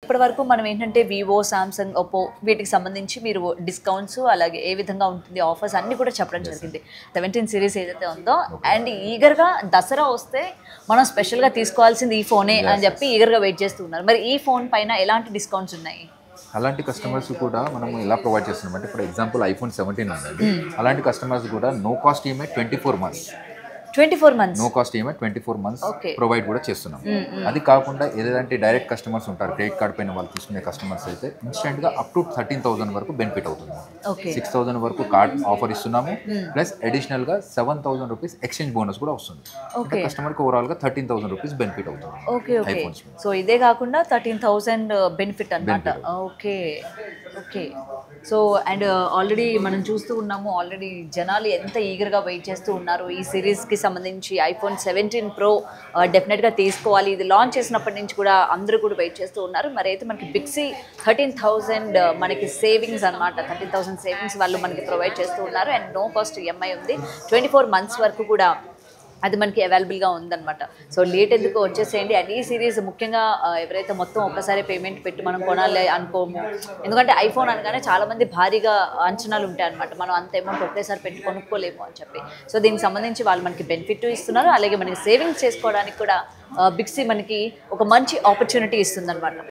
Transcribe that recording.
ఇప్పటివరకు మనం ఏంటంటే వివో, సామ్సంగ్, ఒప్పో వీటికి సంబంధించి మీరు డిస్కౌంట్స్ అలాగే ఏ విధంగా ఉంటుంది ఆఫర్స్ అన్నీ కూడా చెప్పడం జరిగింది. 17 సిరీస్ ఏదైతే ఉందో అండ్ ఈగర్గా దసరా వస్తే మనం స్పెషల్గా తీసుకోవాల్సింది ఈ ఫోనే అని చెప్పి ఈగర్గా వెయిట్ చేస్తూ ఉన్నారు. మరి ఈ ఫోన్ పైన ఎలాంటి డిస్కౌంట్స్ ఉన్నాయి? అలాంటి కస్టమర్స్ కూడా మనం ఎలా ప్రొవైడ్ చేస్తున్నాం అంటే ఫర్ ఎగ్జాంపుల్ iPhone 17 ఉందండి. అలాంటి కస్టమర్స్ కూడా no cost EMI 24 months. 24 months no cost EMI 24 months Okay. Provide కూడా చేస్తున్నాం. అది కాకుండా ఏదంటే డైరెక్ట్ కస్టమర్స్ ఉంటారు, క్రెడిట్ కార్డ్ పైన వాళ్ళు తీసుకునే కస్టమర్స్ అయితే ఇన్స్టెంట్గా అప్ టు 13,000 వరకు బెనిఫిట్ అవుతుంది. ఓకే 6,000 వరకు కార్డ్ ఆఫర్ ఇస్తున్నాము. ప్లస్ అడిషనల్గా 7,000 రూపీస్ ఎక్స్చేంజ్ బోనస్ కూడా వస్తుంది. అంటే కస్టమర్కి ఓవరాల్గా 13,000 రూపీస్ బెనిఫిట్ అవుతుంది. ఓకే ఓకే సో ఇదే కాకుండా 13,000 బెనిఫిట్ అన్నమాట. Okay okay so and already మనం చూస్తూ ఉన్నాము, ఆల్రెడీ జనాలు ఎంత ఈగర్గా వెయిట్ చేస్తూ ఉన్నారు ఈ సిరీస్కి సంబంధించి. iPhone 17 Pro డెఫినెట్గా తీసుకోవాలి, ఇది లాంచ్ చేసినప్పటి నుంచి కూడా అందరూ కూడా వెయిట్ చేస్తూ ఉన్నారు. మరి అయితే మనకి బిగ్సీ 13,000 మనకి సేవింగ్స్ అనమాట, 13,000 సేవింగ్స్ వాళ్ళు మనకి ప్రొవైడ్ చేస్తూ ఉన్నారు. అండ్ నో కాస్ట్ ఈఎంఐ ఉంది, 24 months వరకు కూడా అది మనకి అవైలబుల్గా ఉందన్నమాట. సో లేట్ ఎందుకు వచ్చేసేయండి. అండ్ ఈ సిరీస్ ముఖ్యంగా ఎవరైతే మొత్తం ఒక్కసారి పేమెంట్ పెట్టి మనం కొనాలి అనుకోము, ఎందుకంటే ఐఫోన్ అనగానే చాలామంది భారీగా అంచనాలు ఉంటాయి అనమాట, మనం అంత అమౌంట్ ఒకేసారి పెట్టి కొనుక్కోలేము అని చెప్పి. సో దీనికి సంబంధించి వాళ్ళు మనకి బెనిఫిట్ ఇస్తున్నారు, అలాగే మనకి సేవింగ్స్ చేసుకోవడానికి కూడా బిగ్సీ మనకి ఒక మంచి ఆపర్చునిటీ ఇస్తుందన్నమాట.